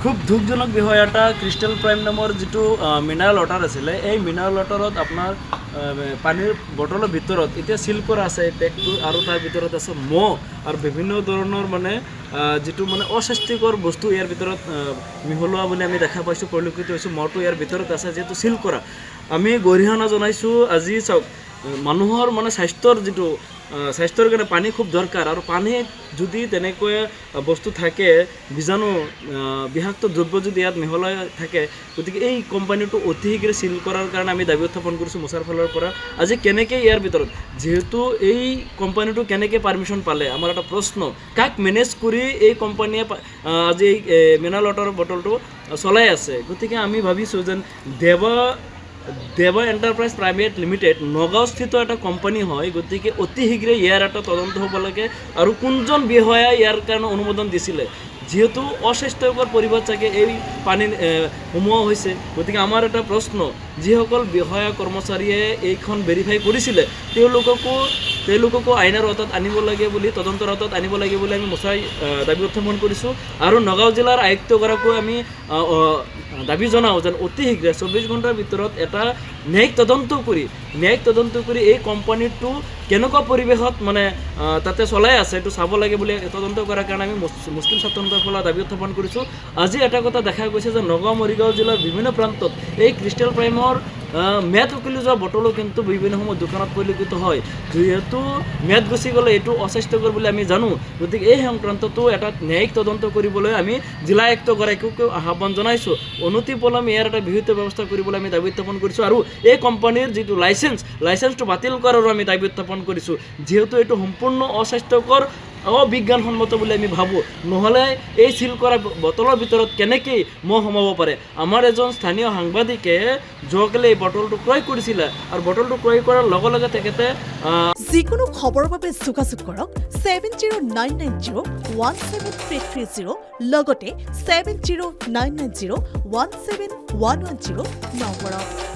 খুব দুখজনক বিষয় এটা ক্ৰিষ্টেল প্ৰাইম নামৰ যিটো মিনাৰেল ৱাটাৰ আছিলে এই মিনাৰেল ৱাটাৰত আপোনাৰ পানীৰ বটলৰ ভিতৰত এতিয়া চিল কৰা আছে পেকটো আৰু তাৰ ভিতৰত আছে মহ আৰু বিভিন্ন ধৰণৰ মানে যিটো মানে অস্বাস্থ্যকৰ বস্তু ইয়াৰ ভিতৰত মিহলোৱা বুলি আমি দেখা পাইছোঁ পৰিলক্ষিত হৈছোঁ মহটো ইয়াৰ ভিতৰত আছে যিহেতু চিল কৰা আমি গৰিহণা জনাইছোঁ আজি চাওক মানুহৰ মানে স্বাস্থ্যৰ কাৰণে পানী খুব দৰকাৰ আৰু পানীত যদি তেনেকৈ বস্তু থাকে বীজাণু বিষাক্ত দ্ৰব্য যদি ইয়াত মিহলাই থাকে গতিকে এই কোম্পানীটো অতি শীঘ্ৰে চিল কৰাৰ কাৰণে আমি দাবী উত্থাপন কৰিছোঁ মোচাৰ ফালৰ পৰা আজি কেনেকৈ ইয়াৰ ভিতৰত যিহেতু এই কোম্পানীটো কেনেকৈ পাৰ্মিশ্যন পালে আমাৰ এটা প্ৰশ্ন কাক মেনেজ কৰি এই কোম্পানীয়ে আজি এই মিনাৰেল ৱাটাৰ বটলটো চলাই আছে গতিকে আমি ভাবিছোঁ যেন দেৱা এণ্টাৰপ্ৰাইজ প্ৰাইভেট লিমিটেড নগাঁওস্থিত এটা কোম্পানী হয় গতিকে অতি শীঘ্ৰে ইয়াৰ এটা তদন্ত হ'ব লাগে আৰু কোনজন বিষয়াই ইয়াৰ কাৰণে অনুমোদন দিছিলে যিহেতু অস্বাস্থ্যকৰ পৰিৱেশ চাগে এই পানী সোমোৱা হৈছে গতিকে আমাৰ এটা প্ৰশ্ন যিসকল বিষয়া কৰ্মচাৰীয়ে এইখন ভেৰিফাই কৰিছিলে তেওঁলোককো আইনৰ আওতাত আনিব লাগে বুলি তদন্তৰ আওতাত আনিব লাগে বুলি আমি মোচাই দাবী উত্থাপন কৰিছোঁ আৰু নগাঁও জিলাৰ আয়ুক্তগৰাকীও আমি দাবী জনাওঁ যেন অতি শীঘ্ৰে 24 ঘণ্টাৰ ভিতৰত এটা ন্যায়িক তদন্ত কৰি এই কোম্পানীটো কেনেকুৱা পৰিৱেশত মানে তাতে চলাই আছে এইটো চাব লাগে বুলি তদন্ত কৰাৰ কাৰণে আমি মুছলিম ছাত্ৰ সন্থাৰ ফালৰ দাবী উত্থাপন কৰিছোঁ আজি এটা কথা দেখা গৈছে যে নগাঁও মৰিগাঁও জিলাৰ বিভিন্ন প্ৰান্তত এই ক্ৰিষ্টেল প্ৰাইমৰ ম্যাদ উকলি যোৱা বটলো কিন্তু বিভিন্ন সময়ত দোকানত পৰিলক্ষিত হয় যিহেতু ম্যাদ গুচি গ'লে এইটো অস্বাস্থ্যকৰ বুলি আমি জানো গতিকে এই সংক্ৰান্তটো এটা ন্যায়িক তদন্ত কৰিবলৈ আমি জিলা আয়ুক্তগৰাকীকো আহ্বান জনাইছোঁ অনতিপলমে ইয়াৰ এটা বিহিত ব্যৱস্থা কৰিবলৈ আমি দাবী উত্থাপন কৰিছোঁ আৰু এই কোম্পানীৰ যিটো লাইচেন্সটো বাতিল কৰাৰো আমি দাবী উত্থাপন কৰিছোঁ যিহেতু এইটো সম্পূৰ্ণ অস্বাস্থ্যকৰ অবিজ্ঞানসন্মত বুলি আমি ভাবোঁ নহ'লে এই চিল কৰা বটলৰ ভিতৰত কেনেকৈ মহ সোমাব পাৰে আমাৰ এজন স্থানীয় সাংবাদিকে যোৱাকালি এই বটলটো ক্ৰয় কৰিছিলে আৰু বটলটো ক্ৰয় কৰাৰ লগে লগে তেখেতে যিকোনো খবৰৰ বাবে যোগাযোগ কৰক 7099017330 লগতে 7099017110 নম্বৰত